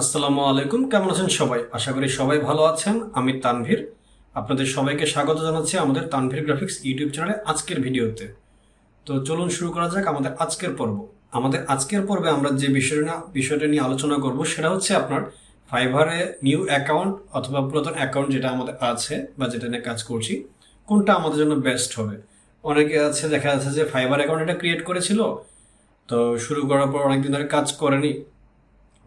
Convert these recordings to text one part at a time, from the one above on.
আসসালামু আলাইকুম, কেমন আছেন সবাই? আশা করি সবাই ভালো আছেন। আমি তানভীর, আপনাদের সবাইকে স্বাগত জানাচ্ছি আমাদের তানভীর গ্রাফিক্স ইউটিউব চ্যানেলে আজকের ভিডিওতে। তো চলুন শুরু করা যাক আমাদের আজকের পর্ব। আমাদের আজকের পর্বে আমরা যে বিষয়টা নিয়ে আলোচনা করব সেটা হচ্ছে আপনার ফাইভারে নিউ অ্যাকাউন্ট অথবা পুরাতন অ্যাকাউন্ট যেটা আমাদের আছে বা যেটা নিয়ে কাজ করছি, কোনটা আমাদের জন্য বেস্ট হবে। অনেকে আছে, দেখা যাচ্ছে যে ফাইবার অ্যাকাউন্ট এটা ক্রিয়েট করেছিল, তো শুরু করার পর অনেকদিন ধরে কাজ করেনি,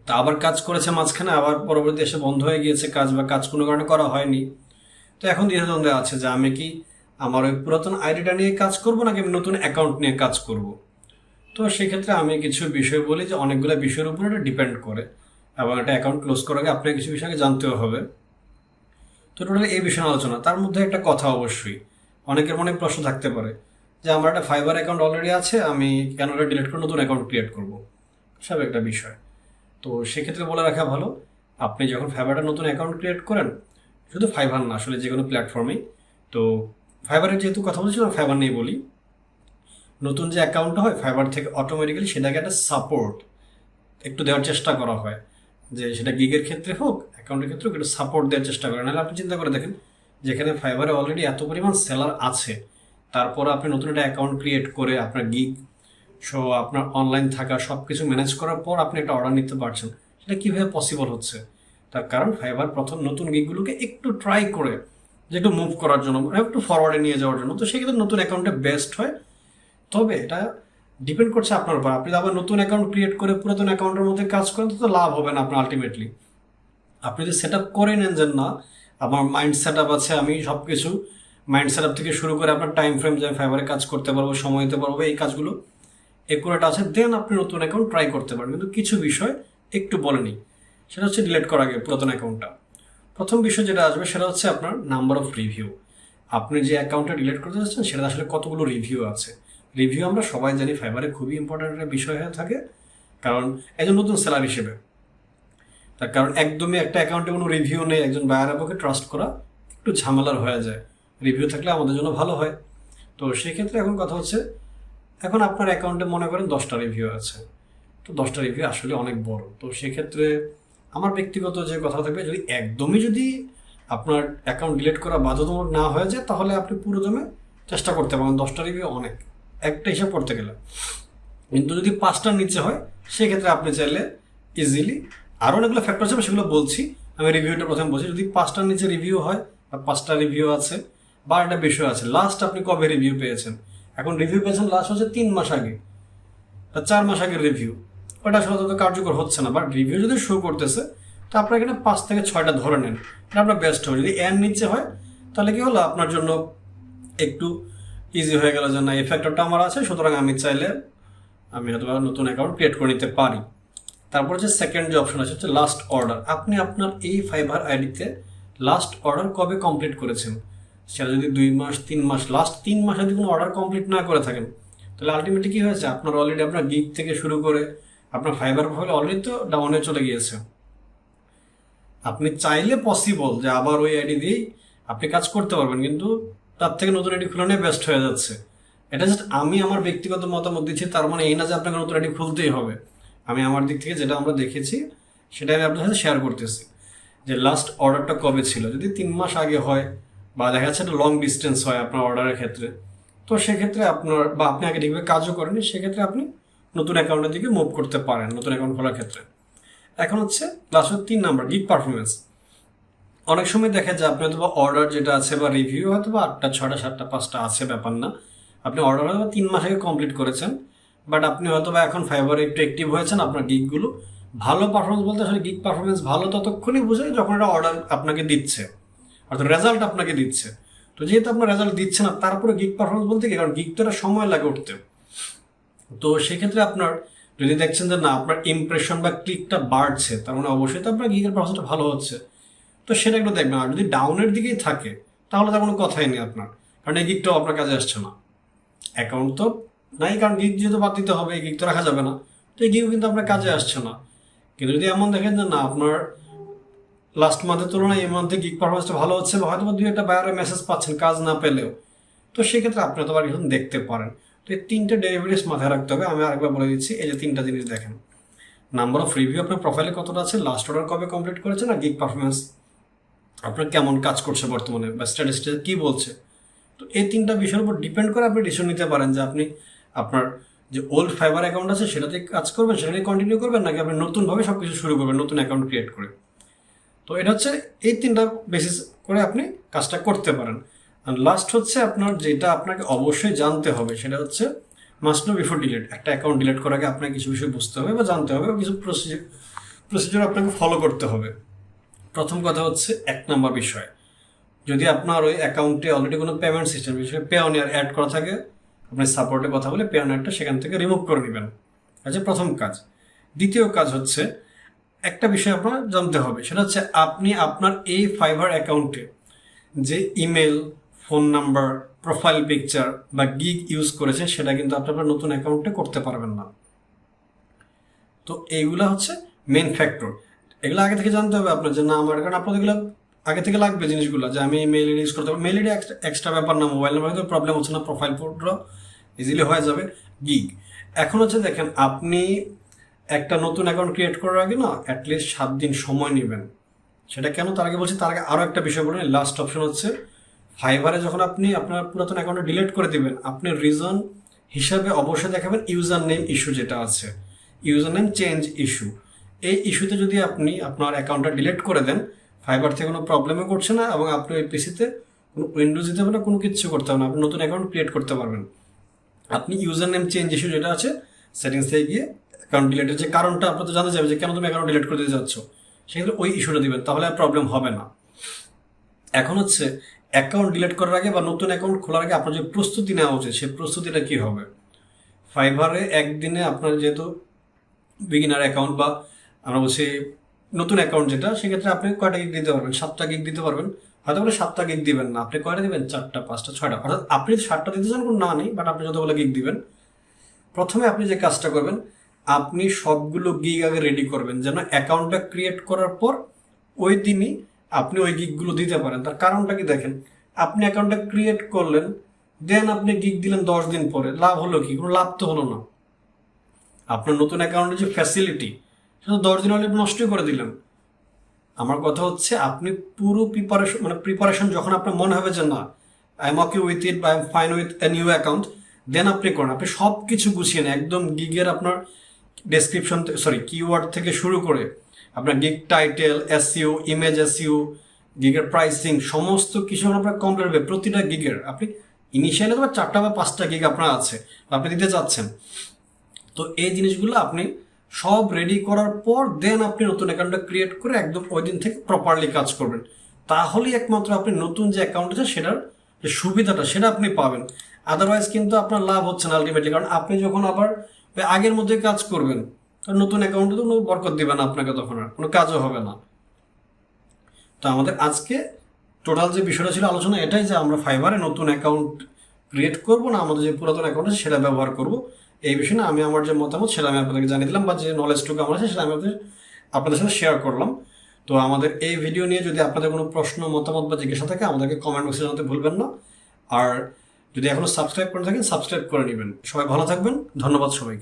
তা আবার কাজ করেছে মাঝখানে, আবার পরবর্তী এসে বন্ধ হয়ে গিয়েছে কাজ, বা কাজ কোনো কারণে করা হয়নি। তো এখন দ্বিধাদ্বন্দ্বে আছে যে আমি কি আমার ওই পুরাতন আইডিটা নিয়ে কাজ করব নাকি আমি নতুন অ্যাকাউন্ট নিয়ে কাজ করব। তো সেক্ষেত্রে আমি কিছু বিষয় বলি যে অনেকগুলো বিষয়ের উপর এটা ডিপেন্ড করে, এবং একটা অ্যাকাউন্ট ক্লোজ করার আগে আপনাকে কিছু বিষয়কে জানতেও হবে। তো টোটালি এই বিষয়ে আলোচনা, তার মধ্যে একটা কথা অবশ্যই অনেকের মনে প্রশ্ন থাকতে পারে যে আমার একটা ফাইবার অ্যাকাউন্ট অলরেডি আছে, আমি কেন এটা ডিলিট করে নতুন অ্যাকাউন্ট ক্রিয়েট করব, সব একটা বিষয়। তো সেক্ষেত্রে বলে রাখা ভালো, আপনি যখন ফাইবারটা নতুন অ্যাকাউন্ট ক্রিয়েট করেন, শুধু ফাইবার না, আসলে যে কোনো প্ল্যাটফর্মেই, তো ফাইবারের যেহেতু কথা বলছিলাম ফাইবার নিয়ে বলি। নতুন যে অ্যাকাউন্টটা হয় ফাইবার থেকে অটোমেটিক্যালি সেটাকে একটা সাপোর্ট একটু দেওয়ার চেষ্টা করা হয়, যে সেটা গিগের ক্ষেত্রে হোক অ্যাকাউন্টের ক্ষেত্রে হোক, একটু সাপোর্ট দেওয়ার চেষ্টা করেন। নাহলে আপনি চিন্তা করে দেখেন, যেখানে ফাইবারে অলরেডি এত পরিমাণ সেলার আছে, তারপর আপনি নতুন একটা অ্যাকাউন্ট ক্রিয়েট করে আপনার গিগ সো আপনার অনলাইন থাকা সব কিছু ম্যানেজ করার পর আপনি একটা অর্ডার নিতে পারছেন, সেটা কীভাবে পসিবল হচ্ছে? তার কারণ ফাইবার প্রথম নতুন গিগগুলোকে একটু ট্রাই করে, যে একটু মুভ করার জন্য, একটু ফরওয়ার্ডে নিয়ে যাওয়ার জন্য, তো সেক্ষেত্রে নতুন অ্যাকাউন্টে বেস্ট হয়। তবে এটা ডিপেন্ড করছে আপনার উপর। আপনি আবার নতুন অ্যাকাউন্ট ক্রিয়েট করে পুরাতন অ্যাকাউন্টের মধ্যে কাজ করেন, তো লাভ হবে না আপনার আলটিমেটলি। আপনি যদি সেট আপ করে নেন যে না, আমার মাইন্ড সেট আপ আছে, আমি সব কিছু মাইন্ড সেট আপ থেকে শুরু করে আপনার টাইম ফ্রেম, যে ফাইবারে কাজ করতে পারবো, সময় দিতে পারবো, এই কাজগুলো একুরেট আছে, দেন আপনি নতুন অ্যাকাউন্ট ট্রাই করতে পারেন। কিন্তু কিছু বিষয় একটু বলে নিই, সেটা হচ্ছে ডিলিট করার আগে পুরাতন অ্যাকাউন্টটা প্রথম বিষয় যেটা আসবে সেটা হচ্ছে আপনার নাম্বার অফ রিভিউ। আপনি যে অ্যাকাউন্টটা ডিলিট করতে চাচ্ছেন সেটা আসলে কতগুলো রিভিউ আছে। রিভিউ আমরা সবাই জানি ফাইবারে খুবই ইম্পর্ট্যান্ট একটা বিষয় হয়ে থাকে, কারণ একজন নতুন সেলার হিসেবে, তার কারণ একদমই একটা অ্যাকাউন্টে কোনো রিভিউ নেই, একজন বায়ারের পক্ষে ট্রাস্ট করা একটু ঝামেলার হয়ে যায়। রিভিউ থাকলে আমাদের জন্য ভালো হয়। তো সেক্ষেত্রে এখন কথা হচ্ছে, এখন আপনার অ্যাকাউন্টে মনে করেন 10টা রিভিউ আছে, তো 10টা রিভিউ আসলে অনেক বড়। তো সেক্ষেত্রে আমার ব্যক্তিগত যে কথা থাকবে, যদি একদমই যদি আপনার অ্যাকাউন্ট ডিলিট করা বাধ্যতামূলক না হয়ে যায়, তাহলে আপনি পুরোদমে চেষ্টা করতে পারেন। 10টা রিভিউ অনেক, একটা হিসাব করতে গেলে। কিন্তু যদি 5টার নিচে হয়, সেক্ষেত্রে আপনি চাইলে ইজিলি, আরও অনেকগুলো ফ্যাক্টর আছে সেগুলো বলছি, আমি রিভিউটা প্রথমে বলছি। যদি 5টার নিচে রিভিউ হয় বা 5টা রিভিউ আছে, বা একটা বিষয় আছে লাস্ট আপনি কবে রিভিউ পেয়েছেন। এখন রিভিউ পেয়েছেন লাস্ট হচ্ছে 3 মাস আগে বা 4 মাস আগের রিভিউ, ওটা সাধারণত কার্যকর হচ্ছে না। বাট রিভিউ যদি শো করতেছে, তো আপনার এখানে 5 থেকে 6টা ধরে নেন, এটা আপনার বেস্ট হবে। যদি এর নিচে হয়, তাহলে কি হলো, আপনার জন্য একটু ইজি হয়ে গেল যে না, এই ফ্যাক্টরটা আমার আছে, সুতরাং আমি চাইলে আমি হয়তো নতুন অ্যাকাউন্ট ক্রিয়েট করে নিতে পারি। তারপর হচ্ছে সেকেন্ড যে অপশন আছে হচ্ছে লাস্ট অর্ডার। আপনি আপনার এই ফাইবার আইডিতে লাস্ট অর্ডার কবে কমপ্লিট করেছেন, সেটা যদি 2 মাস 3 মাস, লাস্ট 3 মাসে যদি কোনো অর্ডার কমপ্লিট না করে থাকেন, তাহলে আলটিমেটলি কি হয়েছে, আপনার অলরেডি আপনার গিগ থেকে শুরু করে আপনার ফাইবার প্রোফাইল অলরেডি তো ডাউনে চলে গিয়েছে। আপনি চাইলে পসিবল যে আবার ওই আইডি দিয়েই আপনি কাজ করতে পারবেন, কিন্তু তার থেকে নতুন আইডি খুলে নিয়ে বেস্ট হয়ে যাচ্ছে। এটা জাস্ট আমি আমার ব্যক্তিগত মতামত দিচ্ছি, তার মানে এই না যে আপনাকে নতুন আইডি খুলতেই হবে। আমি আমার দিক থেকে যেটা আমরা দেখেছি সেটাই আমি আপনার সাথে শেয়ার করতেছি, যে লাস্ট অর্ডারটা কবে ছিল। যদি 3 মাস আগে হয়, বা দেখা যাচ্ছে একটা লং ডিস্টেন্স হয় আপনার অর্ডারের ক্ষেত্রে, তো সেক্ষেত্রে আপনার, বা আপনি আগে ঠিকভাবে কাজও করেনি, সেক্ষেত্রে আপনি নতুন অ্যাকাউন্টের দিকে মুভ করতে পারেন নতুন অ্যাকাউন্ট খোলার ক্ষেত্রে। এখন হচ্ছে লাস্ট 3 নাম্বার, গিগ পারফরমেন্স। অনেক সময় দেখা যায় আপনি হয়তো অর্ডার যেটা আছে বা রিভিউ হয়তো বা 8টা 6টা 7টা 5টা আছে, ব্যাপার না। আপনি অর্ডার হয়তো 3 মাস আগে কমপ্লিট করেছেন, বাট আপনি হয়তো বা এখন ফাইবারে একটু অ্যাক্টিভ হয়েছেন, আপনার গিগগুলো ভালো পারফরমেন্স, বলতে আসলে গিগ পারফরমেন্স ভালো ততক্ষণই বোঝায় যখন একটা অর্ডার আপনাকে দিচ্ছে, অর্থাৎ রেজাল্ট আপনাকে দিচ্ছে। তো যেহেতু আপনার রেজাল্ট দিচ্ছে না, তারপরে গিগ পারফরমেন্স বলতে কি, কারণ গিগ তো একটা সময় লাগে উঠতে। তো সেক্ষেত্রে আপনার যদি দেখছেন যে না, আপনার ইমপ্রেশন বা ক্লিকটা বাড়ছে, তার মানে অবশ্যই তো আপনার গিগের পারফরমেন্সটা ভালো হচ্ছে। তো সেটা একটু দেখবেন। আর যদি ডাউনের দিকেই থাকে, তাহলে তার কোনো কথাই নেই আপনার, কারণ এই গিগটাও আপনার কাজে আসছে না। অ্যাকাউন্ট তো নাই, কারণ গিগ যেহেতু বাদ দিতে হবে, এই গিগ তো রাখা যাবে না, তো এই গিগও কিন্তু আপনার কাজে আসছে না। কিন্তু যদি এমন দেখেন যে না, আপনার লাস্ট মান্থের তুলনায় এই মান্থে গিগ পারফরমেন্সটা ভালো হচ্ছে, বা হয়তো 2-একটা বায়ারের মেসেজ পাচ্ছেন কাজ না পেলেও, তো সেক্ষেত্রে আপনি তো আবার এখন দেখতে পারেন। তো এই 3টে ডেরিভেটিভস মাথায় রাখতে হবে। আমি আরেকবার বলে দিচ্ছি, এই যে 3টা জিনিস দেখেন, নাম্বার অফ রিভিউ আপনার প্রোফাইলে কতটা আছে, লাস্ট অর্ডার কবে কমপ্লিট করেছেন, আর গিগ পারফরমেন্স আপনার কেমন কাজ করছে বর্তমানে বা স্ট্যাটিস্টিক্স কী বলছে। তো এই তিনটা বিষয়ের উপর ডিপেন্ড করে আপনি ডিসিশন নিতে পারেন যে আপনি আপনার যে ওল্ড ফাইবার অ্যাকাউন্ট আছে সেটাতে কাজ করবেন, সেটাকে কন্টিনিউ করবেন, নাকি আপনি নতুনভাবে সব কিছু শুরু করবেন নতুন অ্যাকাউন্ট ক্রিয়েট করে। তো এটা হচ্ছে এই তিনটা বেসিস করে আপনি কাজটা করতে পারেন। আর লাস্ট হচ্ছে আপনার যেটা আপনাকে অবশ্যই জানতে হবে সেটা হচ্ছে মাস্ট নো বিফোর ডিলিট। একটা অ্যাকাউন্ট ডিলিট করার আগে আপনাকে কিছু বিষয় বুঝতে হবে বা জানতে হবে বা কিছু প্রসিডিউর আপনাকে ফলো করতে হবে। প্রথম কথা হচ্ছে 1 নম্বর বিষয়, যদি আপনার ওই অ্যাকাউন্টে অলরেডি কোনো পেমেন্ট সিস্টেম হিসেবে পেওনিয়ার অ্যাড করা থাকে, আপনি সাপোর্টে কথা বলে পেওনিয়ারটা সেখান থেকে রিমুভ করে নেবেন। আচ্ছা, প্রথম কাজ। দ্বিতীয় কাজ হচ্ছে একটা বিষয় আপনার জানতে হবে, সেটা হচ্ছে আপনি আপনার এই ফাইবার অ্যাকাউন্টে যে email, phone number, profile picture বা গিগ ইউজ করেছেন সেটা কিন্তু আপনার নতুন অ্যাকাউন্টে করতে পারবেন না। তো এইগুলা হচ্ছে মেন ফ্যাক্টর। এগুলো আগে থেকে জানতে হবে আপনার, যে না আমার, কারণ আপনাদের এগুলো আগে থেকে লাগবে জিনিসগুলো, যে আমি মেল আইডি ইউজ করতে পারবো। মেল আইডি এক্সট্রা ব্যাপার না, মোবাইল নাম্বার তো প্রবলেম হচ্ছে না, প্রোফাইল ফটো ইজিলি হয়ে যাবে। গিগ এখন হচ্ছে দেখেন, আপনি একটা নতুন অ্যাকাউন্ট ক্রিয়েট করার আগে না অ্যাটলিস্ট 7 দিন সময় নেবেন। সেটা কেন তার আগে বলছি, তার আগে আরও একটা বিষয় বলেন। লাস্ট অপশন হচ্ছে ফাইবারে যখন আপনি আপনার পুরাতন অ্যাকাউন্টে ডিলিট করে দিবেন, আপনি রিজন হিসাবে অবশ্যই দেখাবেন ইউজার নেম ইস্যু যেটা আছে, ইউজার নেম চেঞ্জ ইস্যু। এই ইস্যুতে যদি আপনি আপনার অ্যাকাউন্টটা ডিলিট করে দেন, ফাইবার থেকে কোনো প্রবলেমও করছে না এবং আপনি ওই পিসিতে কোনো উইন্ডোজ দিতে হবে না, কোনো কিছু করতে হবে না, আপনি নতুন অ্যাকাউন্ট ক্রিয়েট করতে পারবেন। আপনি ইউজার নেম চেঞ্জ ইস্যু যেটা আছে সেটিংসে গিয়ে অ্যাকাউন্ট ডিলিটের যে কারণটা আপনার তো জানা যাবে, যে কেন তুমি অ্যাকাউন্ট ডিলিট করে দিতে যাচ্ছ, সেক্ষেত্রে ওই ইস্যুটা দিবেন, তাহলে আর প্রবলেম হবে না। এখন হচ্ছে অ্যাকাউন্ট ডিলিট করার আগে বা নতুন অ্যাকাউন্ট খোলার আগে আপনার যে প্রস্তুতি নেওয়া উচিত, সেই প্রস্তুতিটা কী হবে। ফাইবারে একদিনে আপনার যেহেতু বিগিনার অ্যাকাউন্ট বা আমরা বলছি নতুন অ্যাকাউন্ট যেটা, সেক্ষেত্রে আপনি কয়টা গিগ দিতে পারবেন, 7টা গিগ দিতে পারবেন। হয়তো বলে 7টা গিগ দিবেন না, আপনি কয়টা দিবেন, 4টা, 5টা, 6টা, অর্থাৎ আপনি 7টা দিতে চান কোনো না নেই, বাট আপনি যতগুলো গিগ দিবেন, প্রথমে আপনি যে কাজটা করবেন, আপনি সবগুলো গিগ আগে রেডি করবেন, যেন অ্যাকাউন্টটা ক্রিয়েট করার পর ওই দিনই আপনি ওই গিগগুলো দিতে পারেন। তার কারণটা কি দেখেন, আপনি অ্যাকাউন্টটা ক্রিয়েট করলেন, দেন আপনি গিগ দিলেন 10 দিন পরে, লাভ হলো কি? কোনো লাভ তো হলো না। আপনার নতুন অ্যাকাউন্টের যে ফ্যাসিলিটি সেটা 10 দিন হলে নষ্টই করে দিলেন। আমার কথা হচ্ছে আপনি পুরো প্রিপারেশন যখন আপনার মনে হবে যে না I am okay with it বা I am fine with a new account, then আপনি করেন। আপনি সব কিছু গুছিয়ে নেন, একদম গিগের আপনার ডেসক্রিপশন, কিওয়ার্ড থেকে শুরু করে আপনার gig title, SEO, image SEO, গিগের প্রাইসিং, সমস্ত কিছু আপনার কমপ্লিট হবে। প্রতিটা গিগের আপনি ইনিশিয়ালি তো 4টা বা 5টা গিগ আপনার আছে আপনি দিতে চাচ্ছেন, তো এই জিনিসগুলো আপনি সব রেডি করার পর দেন আপনি নতুন অ্যাকাউন্টটা ক্রিয়েট করে একদম ওই দিন থেকে প্রপারলি কাজ করবেন। তাহলেই একমাত্র আপনি নতুন যে অ্যাকাউন্ট আছে সেটার যে সুবিধাটা সেটা আপনি পাবেন। আদারওয়াইজ কিন্তু আপনার লাভ হচ্ছে না আলটিমেটলি, কারণ আপনি যখন আবার ওই আগের মধ্যে কাজ করবেন, তখন নতুন অ্যাকাউন্টে তো কোনো বরকত দিবে না আপনাকে, তখন আর কোনো কাজও হবে না। তো আমাদের আজকে টোটাল যে বিষয়টা ছিল আলোচনা এটাই, যে আমরা ফাইবারে নতুন অ্যাকাউন্ট ক্রিয়েট করবো না আমাদের যে পুরাতন অ্যাকাউন্ট আছে সেটা ব্যবহার করব। এই বিষয়ে না আমি আমার যে মতামত সেটা আমি আপনাদেরকে জানিয়ে দিলাম, বা যে নলেজটুকু আমার আছে সেটা আমি আপনাদের সাথে শেয়ার করলাম। তো আমাদের এই ভিডিও নিয়ে যদি আপনাদের কোনো প্রশ্ন, মতামত বা জিজ্ঞাসা থাকে আমাদেরকে কমেন্ট বক্সে জানাতে ভুলবেন না। আর যদি এখনো সাবস্ক্রাইব করে থাকেন সাবস্ক্রাইব করে নেবেন। সবাই ভালো থাকবেন, ধন্যবাদ সবাইকে।